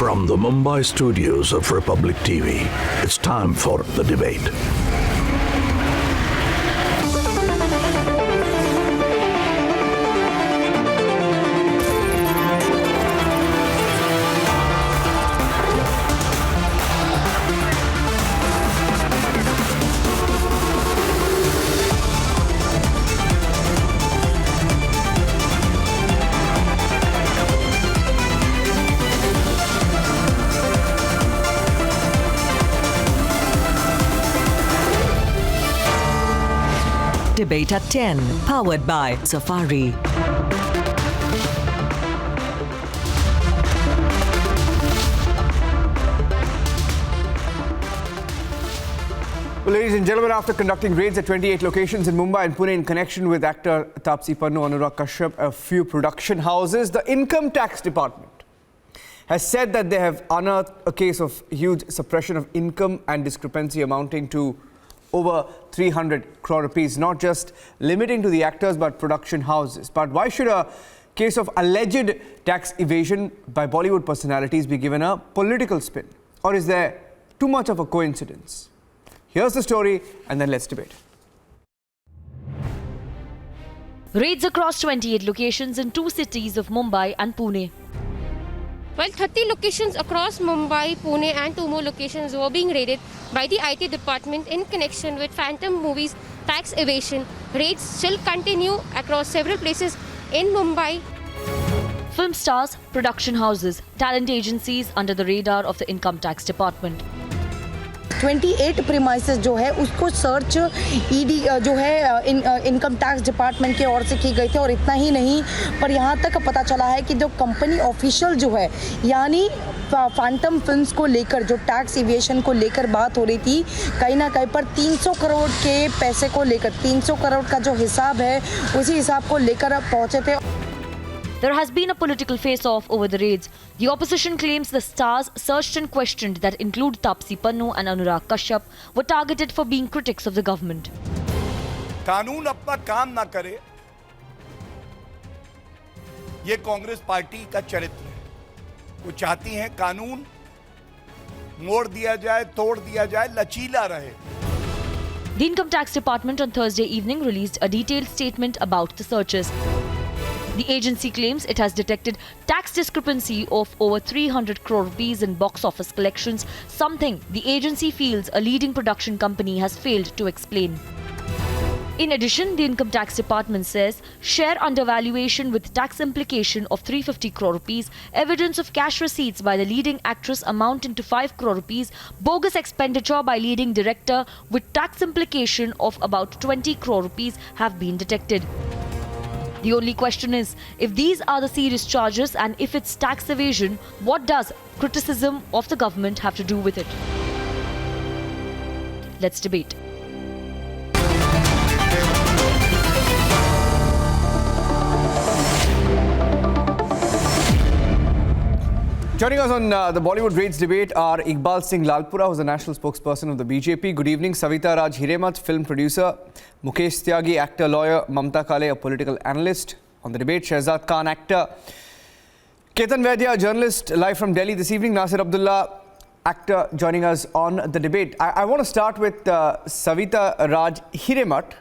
From the Mumbai studios of Republic TV, it's time for The Debate. Debate at 10, powered by Safari. Well, ladies and gentlemen, after conducting raids at 28 locations in Mumbai and Pune in connection with actor Taapsee Pannu, Anurag Kashyap, a few production houses, the Income Tax Department has said that they have unearthed a case of huge suppression of income and discrepancy amounting to over 300 crore rupees, not just limiting to the actors but production houses. But why should a case of alleged tax evasion by Bollywood personalities be given a political spin? Or is there too much of a coincidence? Here's the story, and then let's debate. Raids across 28 locations in two cities of Mumbai and Pune. Well, 30 locations across Mumbai, Pune and two more locations were being raided by the IT department in connection with Phantom Movies tax evasion. Raids still continue across several places in Mumbai. Film stars, production houses, talent agencies under the radar of the Income Tax Department. 28 premises जो है उसको search ED जो है income tax department की ओर से की गई थी और इतना ही नहीं पर यहाँ तक पता चला है कि जो कंपनी ऑफिशियल जो है यानी फैंटम फिल्म्स को लेकर जो टैक्स इवेशन को लेकर बात हो रही थी कहीं ना कहीं पर 300 करोड़ के पैसे को लेकर 300 करोड़ का जो हिसाब है उसी हिसाब को लेकर पहुंचे थे. There has been a political face-off over the raids. The opposition claims the stars searched and questioned that include Taapsee Pannu and Anurag Kashyap were targeted for being critics of the government. कानून अपना काम ना करे, ये Congress party का चरित्र है. वो चाहती हैं कानून मोड़ दिया जाए, तोड़ दिया जाए, लचीला रहे. The Income Tax Department on Thursday evening released a detailed statement about the searches. The agency claims it has detected tax discrepancy of over 300 crore rupees in box office collections, something the agency feels a leading production company has failed to explain. In addition, the Income Tax Department says share undervaluation with tax implication of 350 crore rupees, evidence of cash receipts by the leading actress amounting to 5 crore rupees, bogus expenditure by leading director with tax implication of about 20 crore rupees have been detected. The only question is, if these are the serious charges and if it's tax evasion, what does criticism of the government have to do with it? Let's debate. Joining us on the Bollywood Raids debate are Iqbal Singh Lalpura, who's the national spokesperson of the BJP. Good evening. Savita Raj Hiremath, film producer. Mukesh Tyagi, actor, lawyer. Mamta Kale, a political analyst. On the debate, Shehzad Khan, actor. Ketan Vaidya, journalist, live from Delhi this evening. Nasir Abdullah, actor, joining us on the debate. I want to start with Savita Raj Hiremath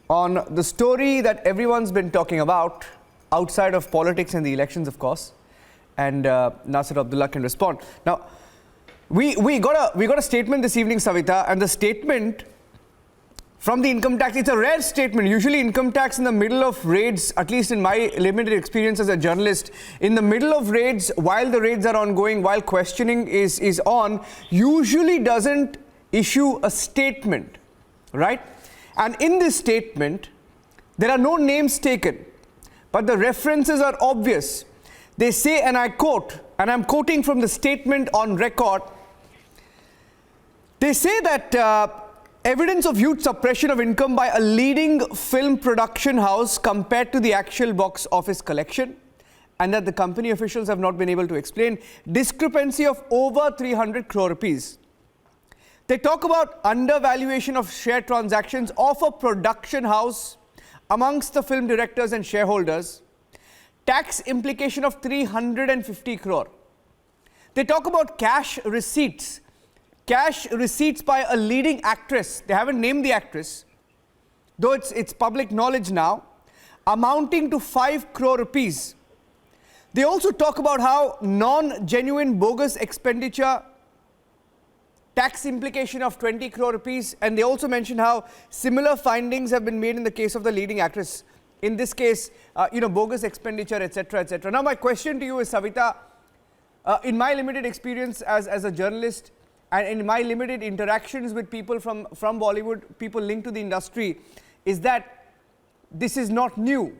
on the story that everyone's been talking about outside of politics and the elections, of course. And Nasir Abdullah can respond. Now, we got a statement this evening, Savita, and the statement from the income tax, it's a rare statement. Usually income tax in the middle of raids, at least in my limited experience as a journalist, in the middle of raids, while the raids are ongoing, while questioning is on, usually doesn't issue a statement, right? And in this statement, there are no names taken, but the references are obvious. They say, and I quote, and I'm quoting from the statement on record, they say that evidence of huge suppression of income by a leading film production house compared to the actual box office collection, and that the company officials have not been able to explain discrepancy of over 300 crore rupees. They talk about undervaluation of share transactions of a production house amongst the film directors and shareholders, tax implication of 350 crore. They talk about cash receipts. Cash receipts by a leading actress. They haven't named the actress, though it's public knowledge now, amounting to 5 crore rupees. They also talk about how non-genuine bogus expenditure, tax implication of 20 crore rupees, and they also mention how similar findings have been made in the case of the leading actress. In this case, bogus expenditure, etc., etc. Now, my question to you is, Savita, in my limited experience as a journalist and in my limited interactions with people from Bollywood, people linked to the industry, is that this is not new.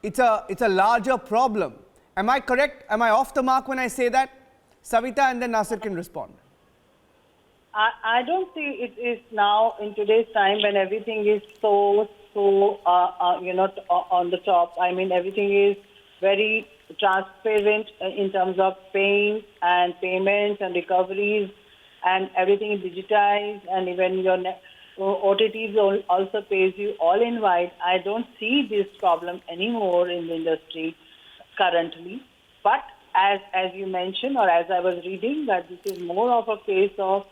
It's a larger problem. Am I correct? Am I off the mark when I say that? Savita, and then Nasir can respond. I don't see it is now in today's time when everything is so on the top. I mean, everything is very transparent in terms of paying and payments and recoveries, and everything is digitized, and even your OTTs also pays you all in white. I don't see this problem anymore in the industry currently. But as you mentioned, or as I was reading, that this is more of a case of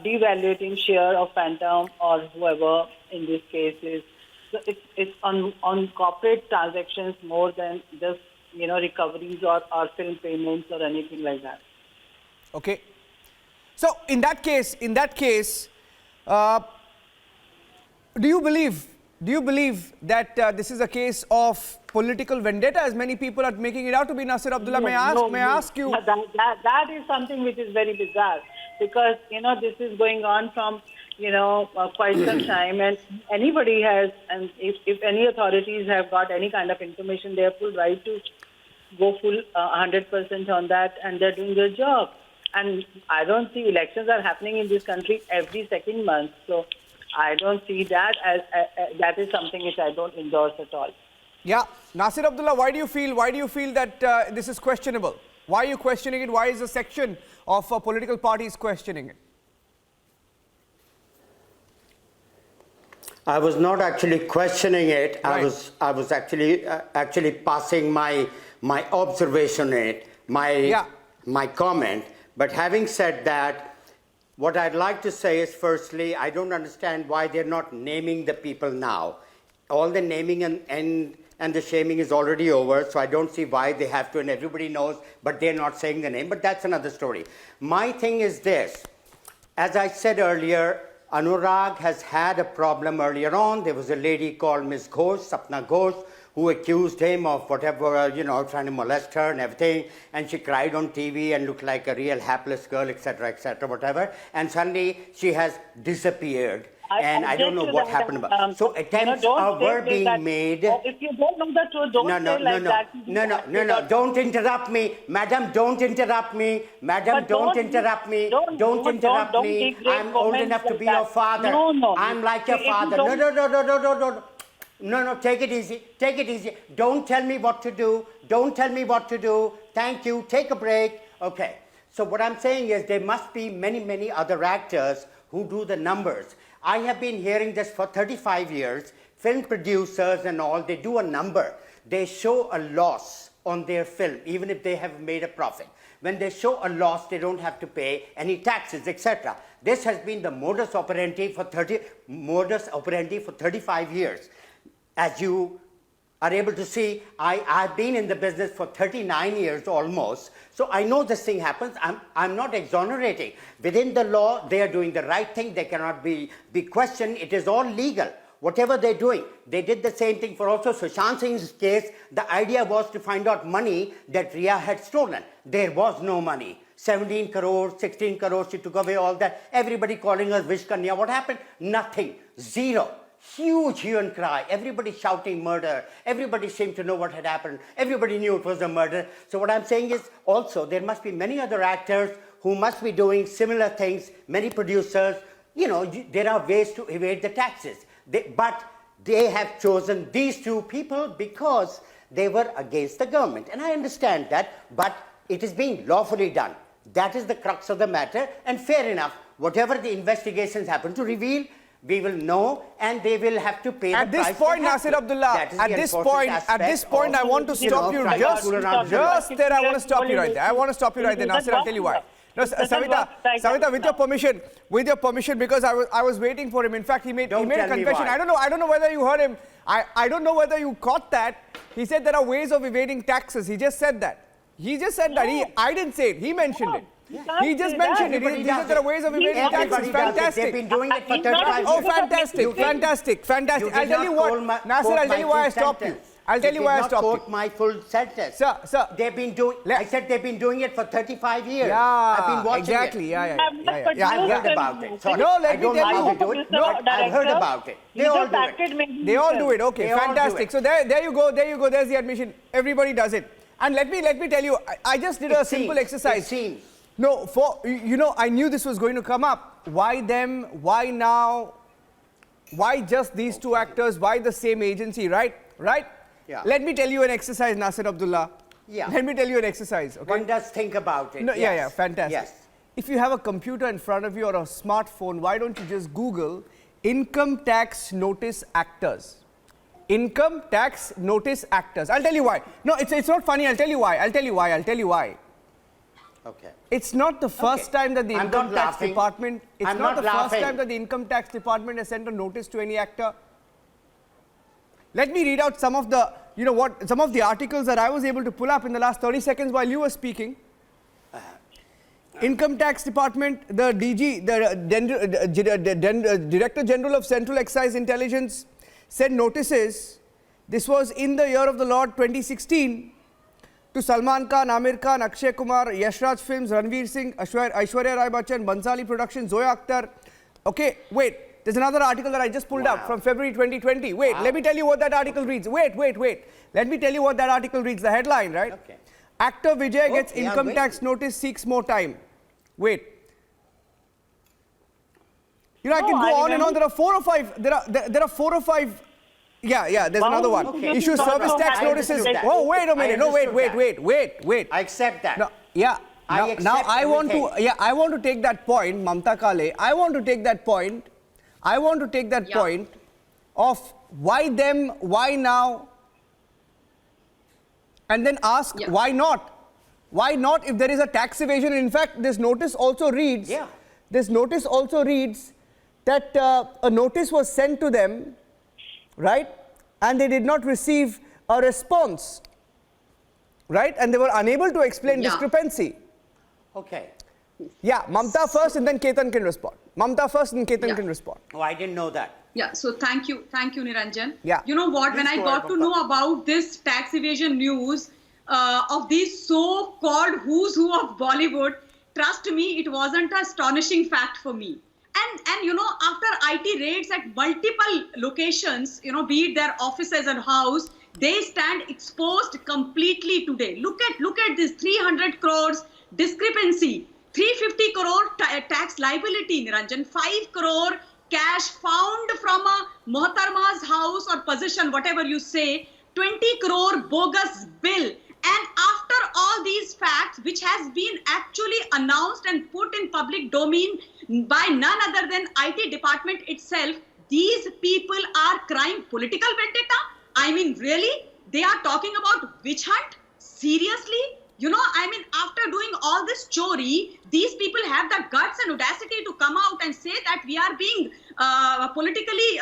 devaluating share of Phantom or whoever in this case is. So it's on corporate transactions more than just recoveries or film payments or anything like that. Okay. So in that case, do you believe that this is a case of political vendetta, as many people are making it out to be? Nasir Abdullah, may I ask you? That is something which is very bizarre, because this is going on from quite some time, and anybody has, and if any authorities have got any kind of information, they have full right to go full 100% on that, and they're doing their job. And I don't see elections are happening in this country every second month, so I don't see that as that is something which I don't endorse at all. Yeah, Nasir Abdullah, why do you feel that this is questionable? Why are you questioning it? Why is a section of political parties questioning it? I was not actually questioning it. Right. I was actually passing my observation on it, my comment. But having said that, what I'd like to say is, firstly, I don't understand why they're not naming the people now. All the naming and the shaming is already over, so I don't see why they have to, and everybody knows, but they're not saying the name, but that's another story. My thing is this. As I said earlier, Anurag has had a problem earlier on. There was a lady called Ms. Ghosh, Sapna Ghosh, who accused him of whatever, trying to molest her and everything. And she cried on TV and looked like a real hapless girl, etc., whatever. And suddenly she has disappeared. I don't know what happened about. So attempts were being made. If you don't know the truth, don't say like that. No. Don't interrupt me. Madam, don't interrupt me. Madam, don't interrupt me. Don't interrupt me. I'm old enough to be your father. No. I'm like your father. No, take it easy. Don't tell me what to do. Thank you. Take a break. Okay. So what I'm saying is there must be many other actors who do the numbers. I have been hearing this for 35 years. Film producers and all, they do a number. They show a loss on their film, even if they have made a profit. When they show a loss, they don't have to pay any taxes, etc. This has been the modus operandi for 35 years. As you are able to see, I've been in the business for 39 years almost, so I know this thing happens. I'm not exonerating. Within the law, they are doing the right thing. They cannot be questioned. It is all legal. Whatever they're doing, they did the same thing for also Sushant Singh's case. The idea was to find out money that Riya had stolen. There was no money. 17 crores, 16 crores, she took away all that. Everybody calling her Vish Kanya. What happened? Nothing. Zero. Huge hue and cry. Everybody shouting murder. Everybody seemed to know what had happened. Everybody knew it was a murder. So what I'm saying is also there must be many other actors who must be doing similar things. Many producers, there are ways to evade the taxes. But they have chosen these two people because they were against the government. And I understand that, but it is being lawfully done. That is the crux of the matter. And fair enough, whatever the investigations happen to reveal, We will know, and they will have to pay At the this price. point, they have Nasir to. Abdullah, That is at the this unfortunate point, I want to stop you. Just there, I want to stop you right there. I want to stop you right there, Nasir. I'll tell you why. No, Savita, with your permission, because I was waiting for him. In fact, he made a confession. I don't know whether you heard him. I don't know whether you caught that. He said there are ways of evading taxes. He just said that. I didn't say it. He mentioned it. He just mentioned it. He said there are ways of evading taxes. Fantastic. They've been doing it for 35 years. Oh, fantastic. I'll tell you what, Nasir, I'll tell you why I stopped you. I'll tell you why I stopped you. Quote my full sentence. Sir. They've been doing. I said they've been doing it for 35 years. Yeah, I've been watching exactly. it. Yeah. I've heard about it. Sorry, No, let I me don't tell know how you. to do it, but I've heard about it. They all do it. They all do it. Okay, They all do fantastic. it. So there you go. There's the admission. Everybody does it. And let me tell you, I just did a simple exercise. It seems. No, I knew this was going to come up. Why them? Why now? Why just these two actors? Why the same agency? Right? Yeah. Let me tell you an exercise, Nasir Abdullah. Yeah. Let me tell you an exercise. Okay. One does think about it. No, yes. yeah, fantastic. Yes. If you have a computer in front of you or a smartphone, why don't you just Google income tax notice actors? Income tax notice actors. I'll tell you why. No, it's not funny. I'll tell you why. Okay. It's not the first time that the I'm income not tax laughing. department. It's I'm not not the first laughing. time that the income tax department has sent a notice to any actor. Let me read out some of the articles that I was able to pull up in the last 30 seconds while you were speaking. Income Tax Department, the DG, the Director General of Central Excise Intelligence sent notices. This was in the year of the Lord 2016 to Salman Khan, Amir Khan, Akshay Kumar, Yashraj Films, Ranveer Singh, Aishwarya Rai Bachchan, Bansali Productions, Zoya Akhtar. Okay, wait. There's another article that I just pulled up from February 2020. Wait, let me tell you what that article reads. Wait. Let me tell you what that article reads. The headline, right? Okay. Actor Vijay gets income tax notice, seeks more time. Wait. I can go on and on. There are 4 or 5. There are 4 or 5. Yeah. There's another one. Okay. Issue service tax notices. Oh, wait a minute. No, wait. I accept that. No, yeah. Now I want to take that point, Mamta Kale. I want to take that point of why them, why now, and then ask why not. Why not if there is a tax evasion? In fact, this notice also reads. Yeah. This notice also reads that a notice was sent to them, right? And they did not receive a response, right? And they were unable to explain discrepancy. Okay. Yeah, Mamta first and then Ketan can respond. Mamta first and Ketan can respond. Oh, I didn't know that. Yeah, so thank you, Niranjan. Yeah. You know what, when I got to know about this tax evasion news of these so-called who's who of Bollywood, trust me, it wasn't an astonishing fact for me. And you know, after IT raids at multiple locations, you know, be it their offices and house, they stand exposed completely today. Look at this 300 crores discrepancy, 350 crore tax liability, Niranjan, 5 crore cash found from a Mohatarma's house or possession, whatever you say, 20 crore bogus bill. And after all these facts, which has been actually announced and put in public domain by none other than IT department itself, these people are crying political vendetta. I mean, really? They are talking about witch hunt? Seriously? You know, I mean, after doing all this chori, these people have the guts and audacity to come out and say that we are being politically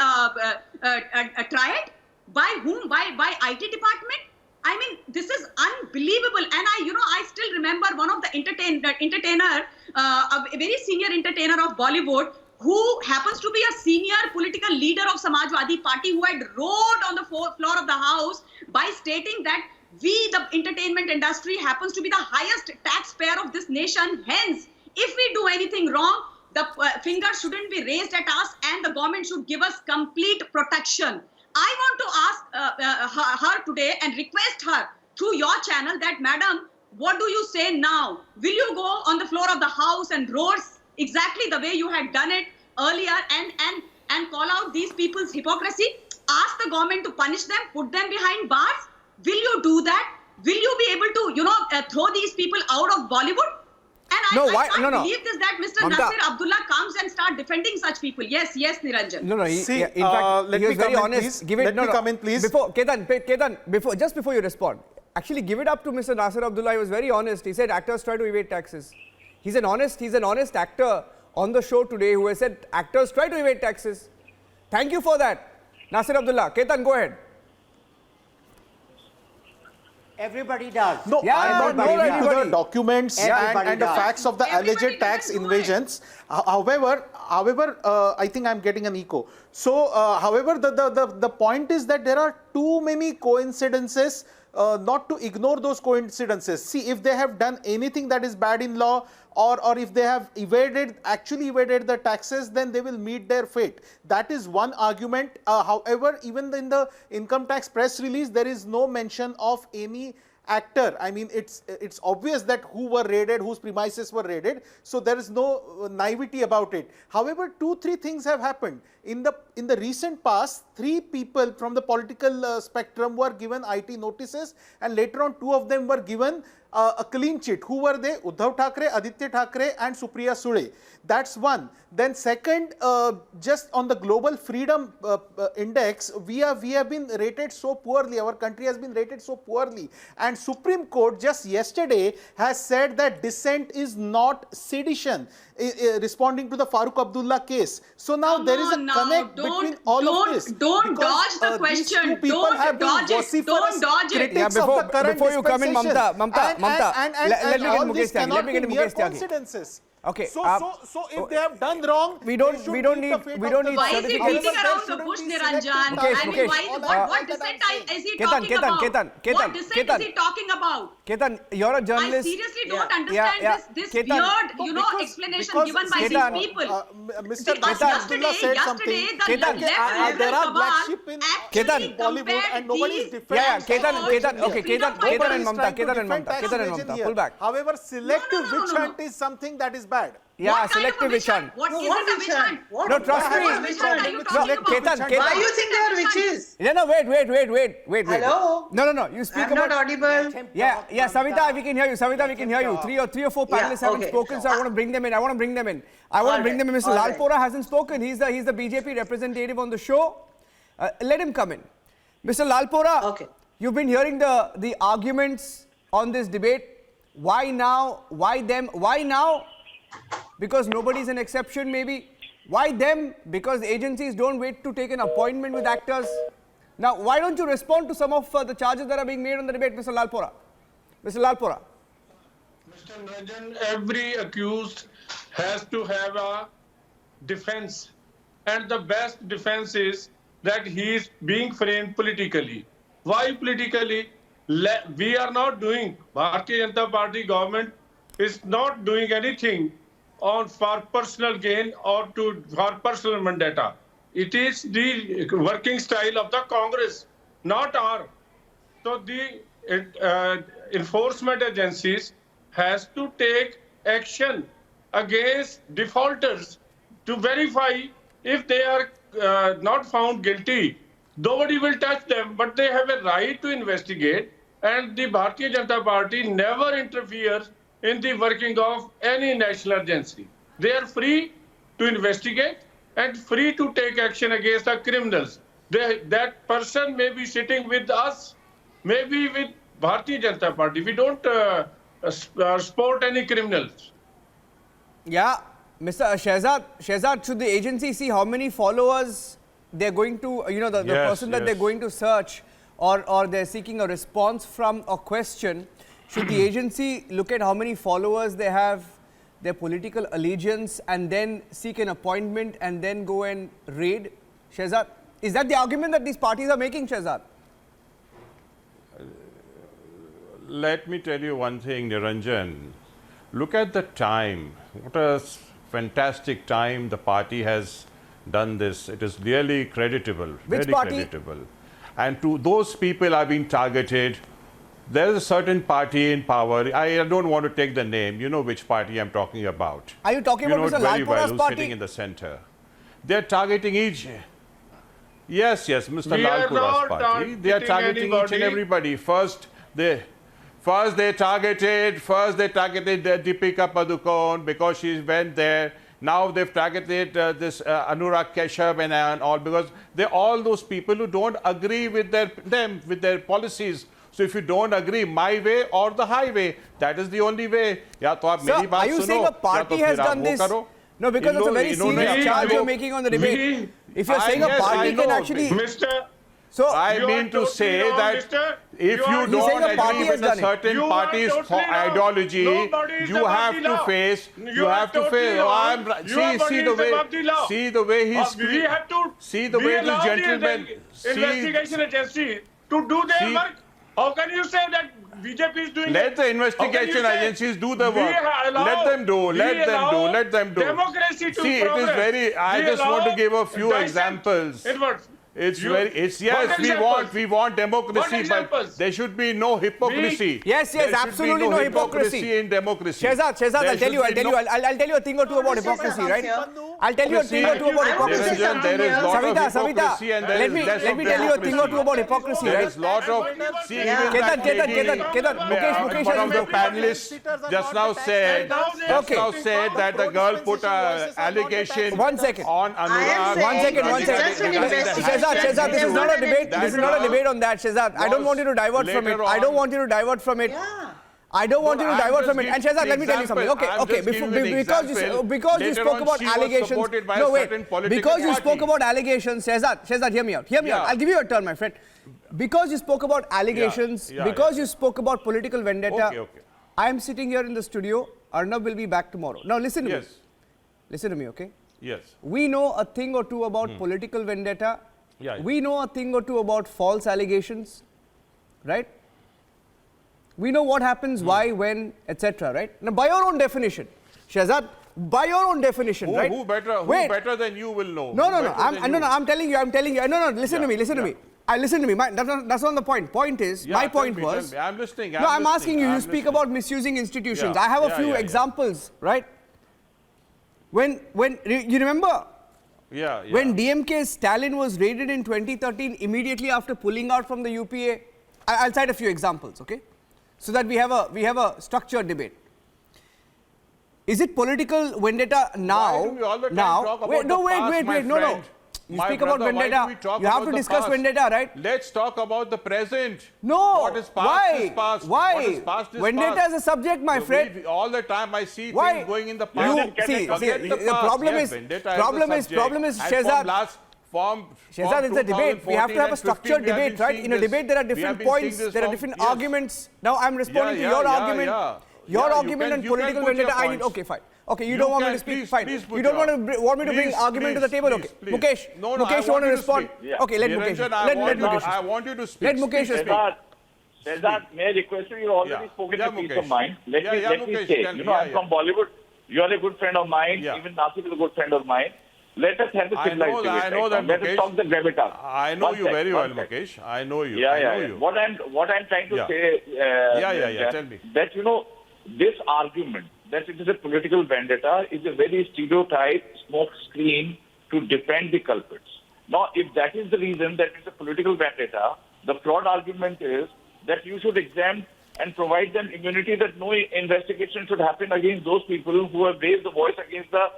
tried. By whom? By IT department? I mean, this is unbelievable. And I still remember one of the entertainer, a very senior entertainer of Bollywood, who happens to be a senior political leader of Samajwadi Party, who had roared on the floor of the house by stating that we, the entertainment industry, happens to be the highest taxpayer of this nation. Hence, if we do anything wrong, the finger shouldn't be raised at us and the government should give us complete protection. I want to ask her today and request her through your channel that, madam, what do you say now? Will you go on the floor of the house and roar exactly the way you had done it earlier and call out these people's hypocrisy? Ask the government to punish them, put them behind bars? Will you do that? Will you be able to, throw these people out of Bollywood? And No, I why- can't no, no. believe this that Mr. Mamta. Nasir Abdullah comes and start defending such people. Yes, Niranjan. No, See, in fact, let he was me very come in, honest. please. Let me come in, please. Before, Ketan, just before you respond, actually give it up to Mr. Nasir Abdullah. He was very honest. He said actors try to evade taxes. He's an honest actor on the show today who has said actors try to evade taxes. Thank you for that, Nasir Abdullah. Ketan, go ahead. Everybody does. No, Yeah, I'm not no, going into everybody. the documents Everybody and the does. facts of the Everybody alleged tax doesn't do invasions. However, I think I'm getting an echo. So, however, the point is that there are too many coincidences not to ignore those coincidences. See, if they have done anything that is bad in law, or if they have actually evaded the taxes, then they will meet their fate. That is one argument. However, even in the income tax press release, there is no mention of any actor. I mean, it's obvious that who were raided, whose premises were raided. So there is no naivety about it. However, 2-3 things have happened. In the recent past, 3 people from the political spectrum were given IT notices, and later on 2 of them were given a clean chit. Who were they? Uddhav Thackeray, Aditya Thackeray and Supriya Sule. That's one. Then second, just on the global freedom index, we have been rated so poorly. Our country has been rated so poorly. And Supreme Court just yesterday has said that dissent is not sedition, responding to the Farooq Abdullah case. So now Come there is a on now, connect between all of this. Don't Because, dodge the these question. two people Don't have been dodge it. vociferous Don't dodge it. critics Yeah, of the current before you come in, dispensation. Mamta, And let me get all Mukesh this Tyagi. cannot Let me get be mere Mukesh Tyagi. coincidences. Okay, So if they have done wrong, we don't they should need- meet the fate we of don't the need law. Why is he certificates. beating There around the shouldn't bush, be Niranjan? selective Mukesh, I mean, Mukesh. what dissent is he Ketan, talking Ketan, about? Ketan, What dissent Ketan. is he talking about? Ketan, you're a I journalist. seriously don't Yeah, understand yeah. this Ketan. weird, explanation given by Ketan, these people. Mr. Because Abdullah said something. yesterday, the Ketan, left there are black cabal sheep in actually Bollywood and nobody is compared defending. Yeah, Ketan, okay, freedom Ketan fighters. and Mamta, Ketan and Mamta, pull back. However, selective No. witch hunt is something that is bad. Yeah, What kind of a selective witch hunt? vision. What No, is what it a witch witch hunt? hunt? What- No, trust What me. kind of witch hunt are you talking about? Ketan. Why are you saying they are witches? No, wait. Hello? No. You speak I'm about. not audible. Yeah, Savita, we can hear you. Savita, we can hear you. Three or four panelists haven't okay. spoken, so I want to bring them in. Mr. All right. Lalpora hasn't spoken. He's the BJP representative on the show. Let him come in. Mr. Lalpora, Okay. you've been hearing the arguments on this debate. Why now? Why them? Why now? Because nobody's an exception, maybe. Why them? Because the agencies don't wait to take an appointment with actors. Now, why don't you respond to some of the charges that are being made on the debate, Mr. Lalpora? Mr. Lalpora. Mr. Niranjan, every accused has to have a defense. And the best defense is that he is being framed politically. Why politically? We are not doing, Bharatiya Janata Party government is not doing anything for personal gain or for personal vendetta. It is the working style of the Congress, not our. So the enforcement agencies has to take action against defaulters to verify if they are not found guilty. Nobody will touch them, but they have a right to investigate. And the Bharatiya Janata Party never interferes in the working of any national agency. They are free to investigate and free to take action against the criminals. That person may be sitting with us, maybe with Bharatiya Janata Party. We don't support any criminals. Yeah, Mr. Shehzad, should the agency see how many followers they're going to, the person that they're going to search or they're seeking a response from a question, should the agency look at how many followers they have, their political allegiance, and then seek an appointment and then go and raid? Shehzad, is that the argument that these parties are making, Shehzad? Let me tell you one thing, Niranjan. Look at the time. What a fantastic time the party has done this. It is really creditable. Which very party? creditable. And to those people are being targeted. There is a certain party in power. I don't want to take the name. You know which party I'm talking about. Are you talking You about know Mr. it very well, Lalpora's who's party? sitting in the center. They're targeting each. Yes, Mr. We are Lalpora's not party. They are targeting targeting each and anybody. everybody. First, First they targeted Deepika Padukone because she went there. Now they've targeted this Anurag Kashyap and all, because they're all those people who don't agree with their policies. So if you don't agree, my way or the highway, that is the only way. Sir, are you saying a party has done this? No, because it's a very serious charge you're making on the debate. If you're saying a party can actually... So I mean to say that if you don't agree with a certain party's ideology, you have to face. See the way he's. We have to. See the way this gentleman. Investigation agency to do their work. How can you say that BJP is doing? Let the investigation agencies do the work. Let them do. Let them do. Democracy to see, it is very. I just want to give a few examples. We want democracy, but there should be no hypocrisy. Yes, absolutely no hypocrisy in democracy. Shehzad, I'll tell you a thing or two about hypocrisy, right? I'll tell you a thing or two about hypocrisy. There is lot of hypocrisy and there is less let me tell you a thing or two about hypocrisy, right? There is lot of... See, even Mukesh, one of the panelists just now said that the girl put an allegation on Anurag. One second. Shehzad, this is not a debate. This is not a debate on that, Shehzad. I don't want you to divert from it. I don't want you to divert from it. I don't want you to divert from it. And Shehzad, let me tell you something. Okay. Because you spoke about allegations. No, wait. Because you spoke about allegations, Shehzad, hear me out. I'll give you a turn, my friend. Because you spoke about allegations, because you spoke about political vendetta, I am sitting here in the studio. Arnab will be back tomorrow. Now listen to me. Listen to me, okay? Yes. We know a thing or two about political vendetta. We know a thing or two about false allegations, right? We know what happens, why, when, etc., right? Now, by your own definition, Shehzad, by your own definition, right? Who better than you will know? No, I'm telling you. No, listen to me. Listen to me. That's not the point. Point is, my point was... I'm listening. I'm asking you, you speak about misusing institutions. I have a few examples, right? When you remember... When DMK's Stalin was raided in 2013, immediately after pulling out from the UPA, I'll cite a few examples, okay? So that we have a structured debate. Is it political vendetta now? Why do we all the time talk about the past, no. You speak about vendetta. You have to discuss vendetta, right? Let's talk about the present. No. What is past is past. Why? What is past is vendetta past. is a subject, my friend. All the time I see things going in the past. The problem is, Shehzad. Shehzad, it's a debate. We have to have a structured debate, right? In a debate, there are different points, there are different arguments. Now, I'm responding to your argument. Your argument on political vendetta, I need... Okay, fine. Okay, you don't want me to speak, fine. You don't want me to bring argument to the table, okay. Mukesh, you want to respond? Okay, let Mukesh. Let Mukesh. I want you to speak. Let Mukesh speak. Shehzad, may I request you, you already spoken a piece of mind. Let me say, I'm from Bollywood. You are a good friend of mine. Even Nasir is a good friend of mine. Let us have a civilized debate. I know that, Let us talk the gravitas. I know you very well, Mukesh. I know you. What I'm trying to say, tell me. That, this argument that it is a political vendetta is a very stereotyped smoke screen to defend the culprits. Now, if that is the reason that it's a political vendetta, the flawed argument is that you should exempt and provide them immunity, that no investigation should happen against those people who have raised the voice against the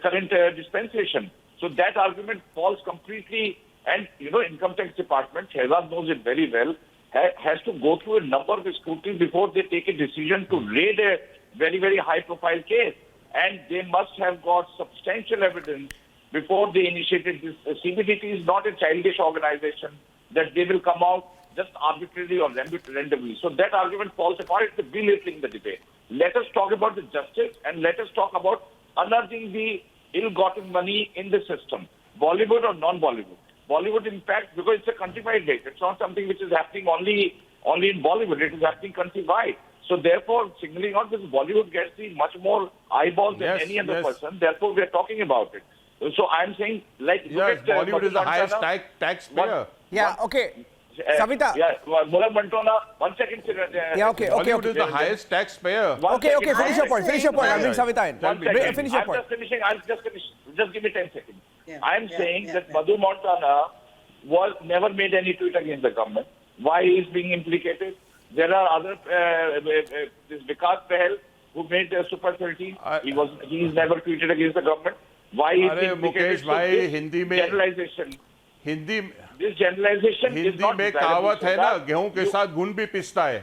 current dispensation. So that argument falls completely, and Income Tax Department, Shehzad knows it very well, has to go through a number of scrutiny before they take a decision to raid a very, very high-profile case. And they must have got substantial evidence before they initiated this. CBDT is not a childish organization that they will come out just arbitrarily or randomly. So that argument falls apart. It's belittling the debate. Let us talk about the justice and let us talk about unearthing the ill-gotten money in the system, Bollywood or non-Bollywood. Bollywood, in fact, because it's a countrywide rate. It's not something which is happening only in Bollywood. It is happening countrywide. So therefore, singling out, because Bollywood gets the much more eyeballs than any other person. Therefore, we are talking about it. So I'm saying, Bollywood is the highest taxpayer. Okay. Savita. Mulak Mantona, 1 second. Okay. Bollywood is the highest taxpayer. Okay, finish your point. I'll bring Savita in. Finish your point. I'll just finish. Just give me 10 seconds. I'm saying that Madhu Montana never made any tweet against the government. Why he is being implicated? There are other, this Vikas Pahel, who made Super 13. He's never tweeted against the government. Why is अरे it Mukesh भाई हिंदी में generalization? Hindi This generalization is Hindi not में desirable. कहावत है ना, Siddharth, गेहूं के साथ घुन भी पिसता है।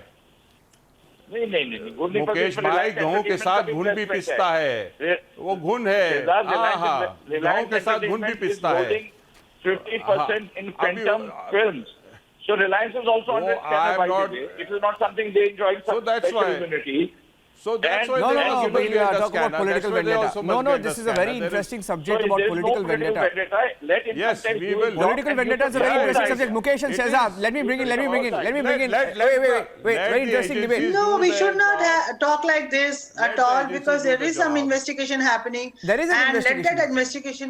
नहीं गुण नहीं मुकेश भाई गेहूं के साथ घुन भी पिसता है, वो घुन है। हाँ, गेहूं के साथ घुन भी पिसता है। 50% in Phantom films. So Reliance is also under scanner by the way. It is not something they enjoy some special immunity. So that's why No, they no, must no, be we'll under talk about scanner. political That's why they vendetta. also No, must no, be this under is a very scanner. interesting subject So about there is political no political vendetta. Let income Yes, tax we do will. its job Political and vendetta is a give very the interesting right subject. Mukesh and It Shehzad, is- let me bring in. let Very the interesting debate. agencies No, we do should their not job. talk like this Let at the all agencies because do there the is some job. investigation happening. There is an and investigation. let that investigation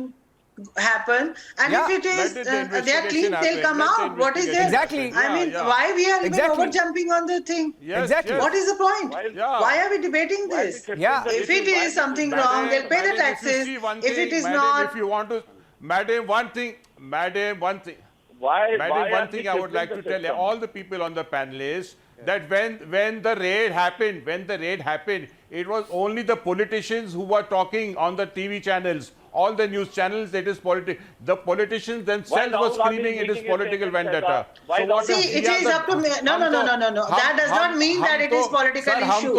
happen. And Yeah. if it Let is the they are investigation clean, they'll happen. come Let the out. What is there? Exactly. I mean, Yeah. why we are even Exactly. over jumping on the thing? Yes, Exactly. yes. What is the point? Yeah. Why are we debating this? Yeah. If it is something wrong, they'll pay the taxes. If it is not, if you want to, madam, one thing, Why madam, are one thing I would like to tell all the people on the panel is that when the raid happened, it was only the politicians who were talking on the TV channels, all the news channels. It is politics. The politicians themselves were screaming it is political vendetta. see, it is up to me. No. That does not mean that it is political issue.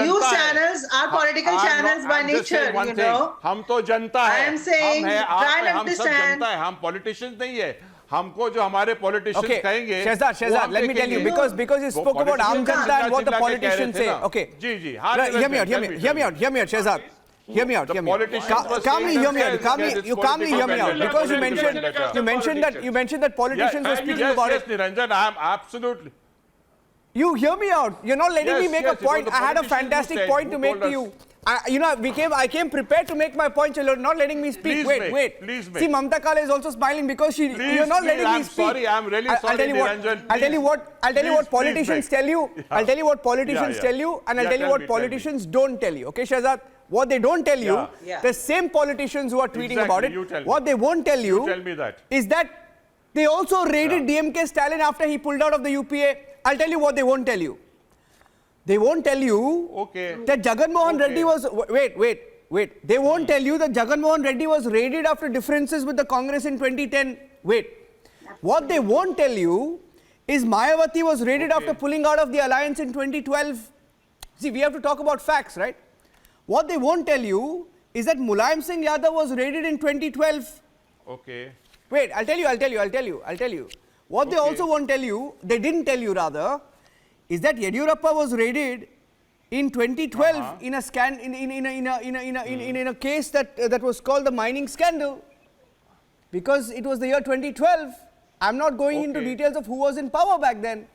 News channels are political channels by nature, you know. हम तो जनता है. I am saying, हम है, try आप and है, हम सब understand. जनता है. हम politicians नहीं है. हमको जो हमारे politicians Okay, कहेंगे. Shehzad, let me tell you, because you spoke about Aam Janata and what the politicians say. Okay. Ji. Hear me out, Shehzad. Hear me out. Calmly hear me out. Calmly hear me out. Because you mentioned that politicians were speaking about it. Yes, Niranjan, I am absolutely. You hear me out. You're not letting me make a Yes, it was point. the I had a politicians who fantastic said- point to who make to told you. I came prepared to make my point. You're not letting me speak. Please Wait. make, please make. See, Mamta Kale is also smiling because you're not letting me I'm speak. sorry, I'm really sorry, I'll tell you what. Niranjan, I'll tell you please. what politicians tell you. I'll tell you what politicians Yeah. tell you, and I'll Yeah, tell you tell what me, tell me. politicians don't tell you. Okay, Shehzad? What they don't tell you, Yeah. the same politicians who are tweeting Exactly, about it, you tell me. what they won't tell you, Tell me that. is that they also raided DMK Stalin after he pulled out of the UPA. I'll tell you what they won't tell you. They won't tell you that Jagan Mohan Reddy was... Wait. They won't tell you that Jagan Mohan Reddy was raided after differences with the Congress in 2010. Wait. What they won't tell you is Mayawati was raided after pulling out of the alliance in 2012. See, we have to talk about facts, right? What they won't tell you is that Mulayam Singh Yadav was raided in 2012. Okay. Wait, I'll tell you. What they also won't tell you, they didn't tell you rather, is that Yediyurappa was raided in 2012 in a case that was called the mining scandal, because it was the year 2012. I'm not going into details of who was in power back then,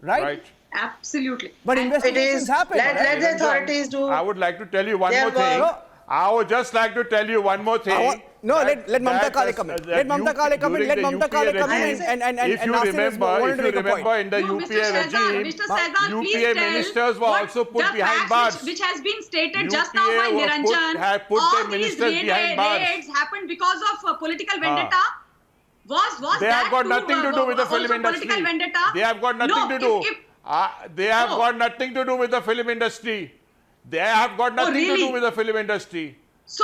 right? Absolutely. But it investigations is. happen. Let the authorities do. I would like to tell you one their more thing. work. I would just like to tell you one more thing. Let Mamta Kale come in. Let Mamta Kale come in. Let Mamta Kale come in and if you remember in the No, UPA Mr. Shehzad, regime, Mr. Shehzad, please UPA tell ministers were what also put the behind facts bars. which has been stated just now UPA by were Niranjan. had put All their these ministers behind bars. raids happened because of political vendetta. Was They that have got too, nothing to do with the also film industry. political vendetta? They have got nothing to do. They have got nothing to do with the film industry. They have got nothing to do with the film industry.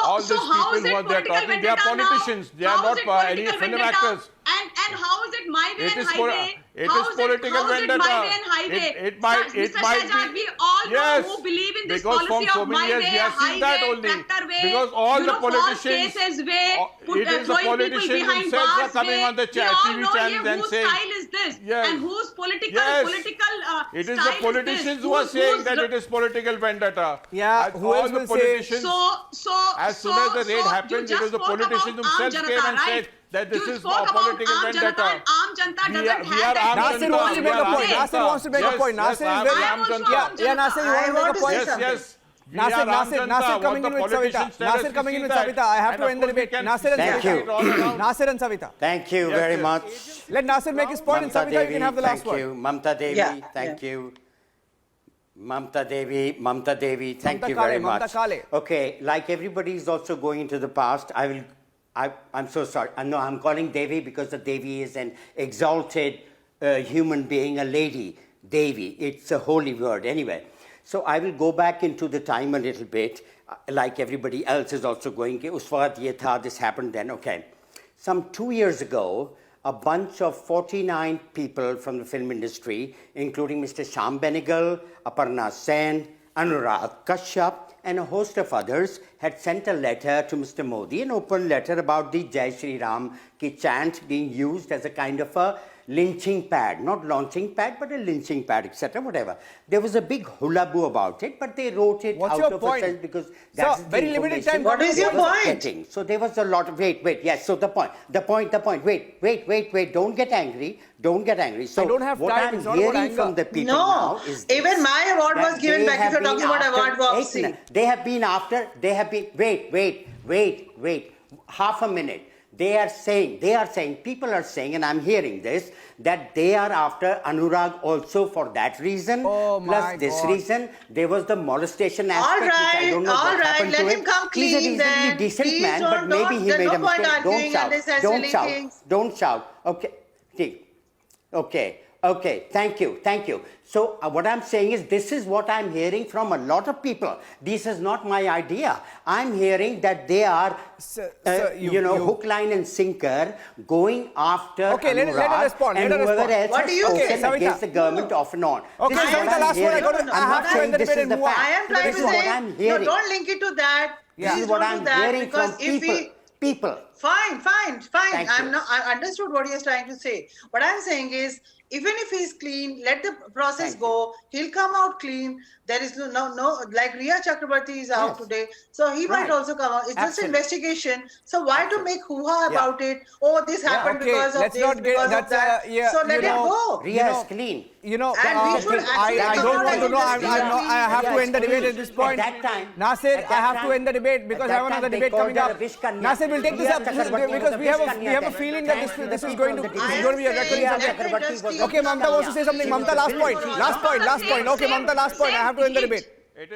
All these how is people who it are there political talking, they are vendetta politicians. now? They are How not is it any political film vendetta? actors. And how is it my way It and is highway? it How is political how is it vendetta. my way and highway? It might Mr. might Shehzad, be. we all Yes, know who believe in this because policy from so of many my years way, we have seen that highway, only. tractor way, Because all the false politicians, cases way, it is the throwing people politicians behind themselves are bars coming way. on the We all TV know channels and whose saying, style is this yes, and whose political yes, it is the style politicians is who are this? saying that it is political vendetta. Yeah, And who else all the will say? politicians, So as soon as the raid happened, it was the politicians themselves came and said that this is a political vendetta. Aam Janata We are doesn't have that. Nasir wants to make a point. Nasir wants to make a point. Nasir is very... Yeah, Nasir, you want to make a point? Yes. Nasir coming in with Savita. Nasir coming in with Savita. I have to end the debate. Nasir and Savita. Nasir and Savita. Thank you very much. Let Nasir make his point and Savita, you can have the last word. Mamta Devi, thank you. Mamta Devi, thank you very much. Mamta Kale. Okay, like everybody is also going into the past, I'm so sorry. No, I'm calling Devi because the Devi is an exalted human being, a lady, Devi. It's a holy word anyway. So I will go back into the time a little bit, like everybody else is also going. Us waqt ye tha, this happened then. Okay. Some 2 years ago, a bunch of 49 people from the film industry, including Mr. Shyam Benegal, Aparna Sen, Anurag Kashyap, and a host of others, had sent a letter to Mr. Modi, an open letter about the Jai Shri Ram ki chant being used as a kind of a lynching pad, not launching pad, but a lynching pad, etc., whatever. There was a big hullabaloo about it, but they wrote it out of a sense because that's very limited time. What is your point? So there was a lot of, yes, so the point, wait, don't get angry. So I don't have what time. I'm It's not about hearing anger. from the people now is this, even my award was that given they back if have you're been talking about after- award boxing. They have been after, wait, half a minute. They are saying, people are saying, and I'm hearing this, that they are after Anurag also for that reason. Oh my plus this God. reason, there was the molestation aspect, which I don't know all what right, happened let to him come He's a clean reasonably then. decent Please man, but don't- maybe he there's made a no point mistake. Don't arguing shout. unnecessarily Don't shout. things. Don't shout. Okay, thank you. So what I'm saying is, this is what I'm hearing from a lot of people. This is not my idea. I'm hearing that they are, hook, line and sinker going after Okay, let her Anurag respond. and Let her whoever respond. else What do you has say? spoken Savita. against the government off and on. Okay, This is Savita, what I'm last one. hearing. I I'm have not to saying end the this debate is and the move on. fact. I am trying This to is what say, I'm no, hearing. don't link it to that. This Please is what don't I'm do that hearing because from if we people. Fine. Thank you. I understood what you're trying to say. What I'm saying is, even if he's clean, let the process go. He'll come out clean. There is no like Riya Chakrabarti is out today, so he might also come out. It's just Absolutely. investigation. So why to make hoo-ha about it? Oh, this happened Okay, because of let's this, not get- because that's, of that. So let it go. Riya is clean. You know, And we should actually I come don't out want to and know. investigate. I have to Yes, end the debate at this point. At that time, Nasir, at I that have to time- end the debate because at I have that another time they debate called coming her up. a Vishkanya. Nasir, we'll take this Riya up Chakrabarti because was we have Vishkanya a then. feeling that this is going to be a recurring Riya subject. Chakrabarti was Okay, Mamta wants to say something. Mamta, last point. Okay, Mamta, last point. I have to end the debate.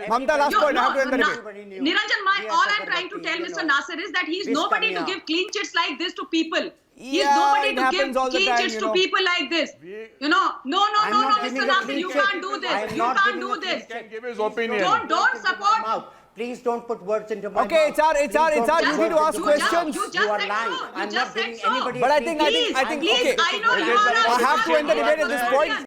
Mamta, last point. I have to end the debate. Niranjan, all I'm trying to tell Mr. Nasir is that he's nobody to give clean chits like this to people. He's Yeah, nobody it to give happens all the clean time, chits you to know. people like this. No, not giving Mr. a Nasir, clean you chit. can't do I this. am You not can't giving do a clean this. chit. Give his opinion. Don't support. Please don't put words into my Okay, mouth. HR, Please don't you put need to words ask into my mouth. questions. You just You are said lying. so. You I'm just not said giving so. anybody. But a I clean think, chit. Please, okay. I know you are I have to end the debate at this point.